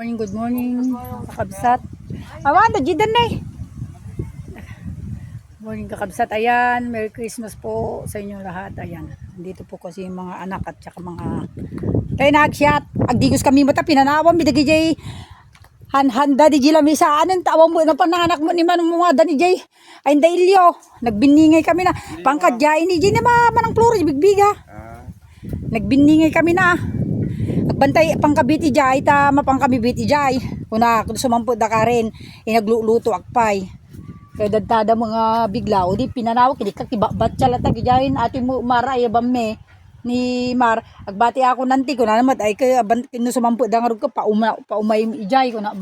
Good morning, kakabsat. Awan, najidan na eh. Morning kakabsat, ayan, Merry Christmas po sa inyong lahat, ayan. Dito po kasi yung mga anak at saka mga kaya nagsyat, agdigos kami mata, pinanawam, bidagi jay, handa di jila misa, anin, tawang mo, na pananganak mo ni man mga dani jay, ay hindi ilyo, nagbiningay kami na, pangkad jay, ni jay na manang flores, bigbiga. Nagbiningay kami na, nagbantay pangkabiti jay, ta mapangkabiti jay, kuna sumampod da ka rin, inagluluto akpay. Kaya dadtada mga bigla o di pinanaw kini kakibabat chala tagijahin ati mo mara ay bamme ni Mar agbati ako nanti ko na naman ay kay kinu sumampo da ngarug ka pa umay ijay ko na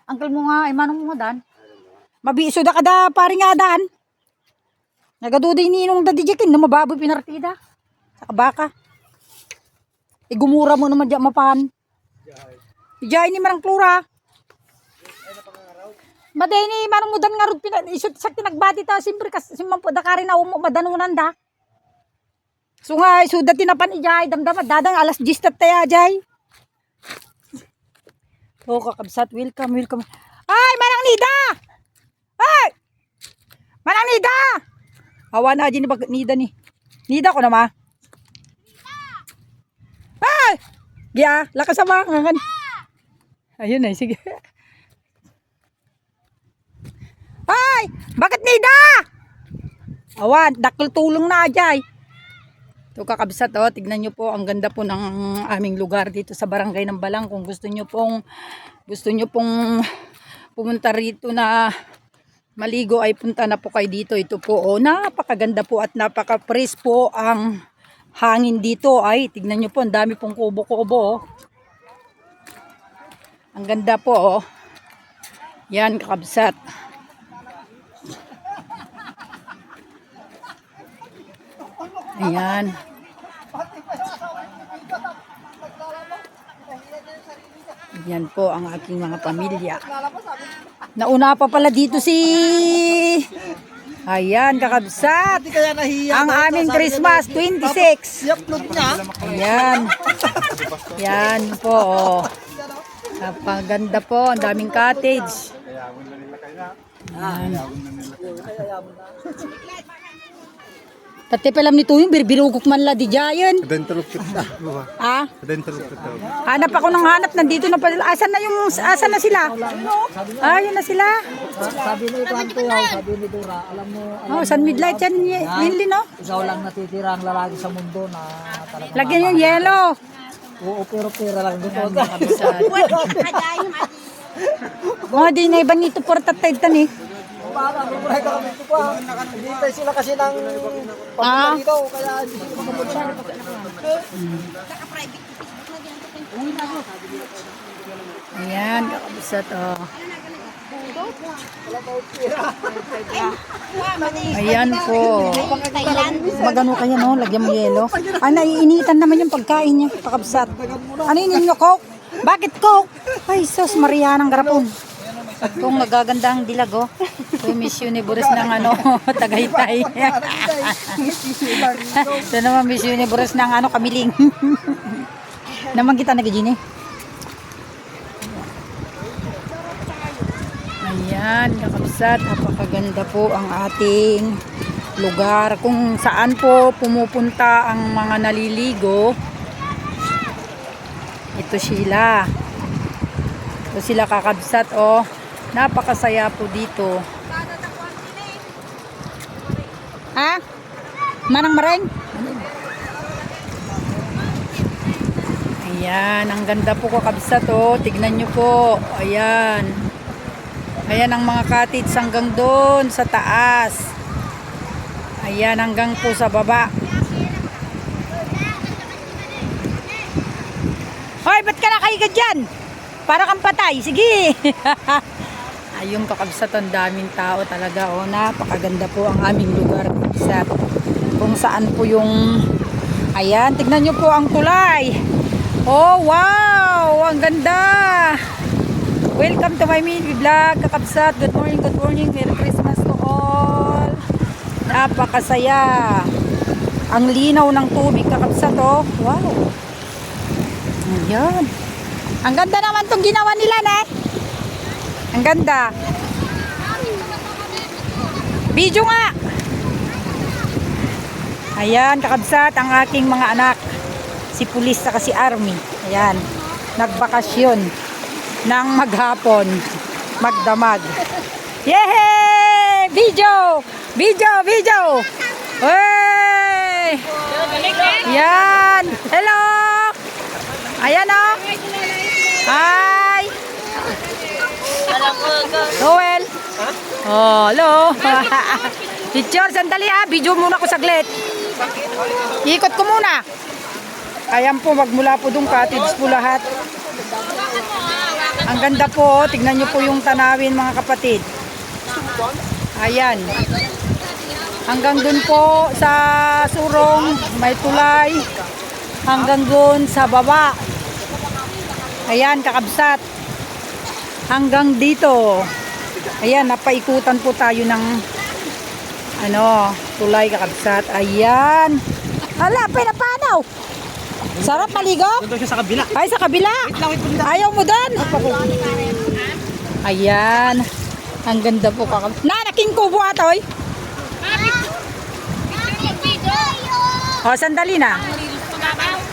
Uncle mo nga ay manong mo dan mabiso da kada pari nga dan nagaduday ninong da dijekin na mababoy pinartida sa baka igumura mo naman diya mapan ijay ni marang plura maday ni manong mudan nga rod isut sakti nagbati ta simpre kas simampo da karin na umo madanunan da. So nga suda tinapan ijay damdam dadang alas 10 tataya jay. Oh kakabsat welcome. Ay manang nida. Ay! Manang nida. Awan na ni bag nida ni. Nida ko na ma. Ay! Giya, lakas sama ngan. Ayun ay sige. Ay! Bakit nida? Awan, dakil tulong na ajay. Ito kakabsat oh, tignan nyo po, ang ganda po ng aming lugar dito sa barangay ng Balang. Kung gusto nyo pong pumunta rito na maligo ay punta na po kayo dito. Ito po oh, napakaganda po at napaka-fresh po ang hangin dito. Ay, tignan nyo po, ang dami pong kubo-kubo oh. Ang ganda po oh. Yan kakabsat. Ayan. Yan po ang aking mga pamilya. Nauna pa pala dito si ayan kakabsat. Ang aming Christmas 26. Ayan. Yan po. Oh. Napaganda po. Ang daming cottage. Ayan. Tati pelam nito yung birbirugok man la di jayan. Dentro kita. Ah? Dentro kita. Hanap ako ng hanap, nandito na pala. Asan na sila? Ayun na sila. Sabi ni Kwanto, sabi ni Dora, alam mo, Oh, San Midlight yan, Linli, no? ikaw lang natitira ang lalaki sa mundo na talagang Lagyan yung yellow. oo, pero pera lang dito. Mga di na ibang ito por tatay tan eh. Parang buhay ka kami ito pa. Hintay sila kasi ng pagpunta dito, kaya hindi sila makapunta. Ayan, kakabusat, oh. Ayan po. Magano kaya, no? Lagyan mo yellow. Ah, naiinitan naman yung pagkain niya, kakabusat. Ano yun ninyo, Coke? Bakit Coke? Ay, sus, Maria ng garapon. Kung magaganda ang dilag, oh. So, Miss Universe ng ano, Tagaytay. Ito naman Miss Universe ng ano, Kamiling. Naman kita nag-gini. Ayan, kakabsat, napakaganda po ang ating lugar. Kung saan po pumupunta ang mga naliligo, ito sila. Ito sila kakabsat, oh. Napakasaya po dito. Ha? Manang mareng? Ayan, ang ganda po kakabsat, oh. Tignan nyo po. Ayan. Ayan ang mga cottage hanggang doon sa taas. Ayan hanggang po sa baba. Hoy, ba't ka nakahiga dyan? Para kang patay. Sige. Ayun kakabsat, ang daming tao talaga. Oh, napakaganda po ang aming lugar. Kakabsat. Kung saan po yung ayan, tignan nyo po ang tulay. Oh, wow! Ang ganda! Welcome to my mini vlog, kakabsat. Good morning, Merry Christmas to all. Napakasaya. Ang linaw ng tubig, kakabsat, oh. Wow. Ayan. Ang ganda naman tong ginawa nila, ne? Ang ganda. Video nga. Ayan, kakabsat ang aking mga anak. Si Pulis at si Army. Ayan, nagbakasyon ng maghapon. Magdamag. Yehey! Video! Video! Video! Hey! Yan! Hello! Ayan o! Hi! Noel! Oh, hello! Teacher, sandali ha! Video muna ko saglit. Ikot ko muna. Ayan po, magmula po doon cottage po lahat. Ang ganda po, tignan nyo po yung tanawin mga kapatid. Ayan. Hanggang doon po sa surong, may tulay. Hanggang doon sa baba. Ayan, kakabsat. Hanggang dito. Ayan, napaikutan po tayo ng tulay kakabsat. Ayan. Hala, pinapanaw. Sarap maligo? Doon siya sa kabila. Ay, sa kabila. Ayaw mo doon? Ayan. Ang ganda po kakabsat. Nanaking kubo atoy. O, sandali na.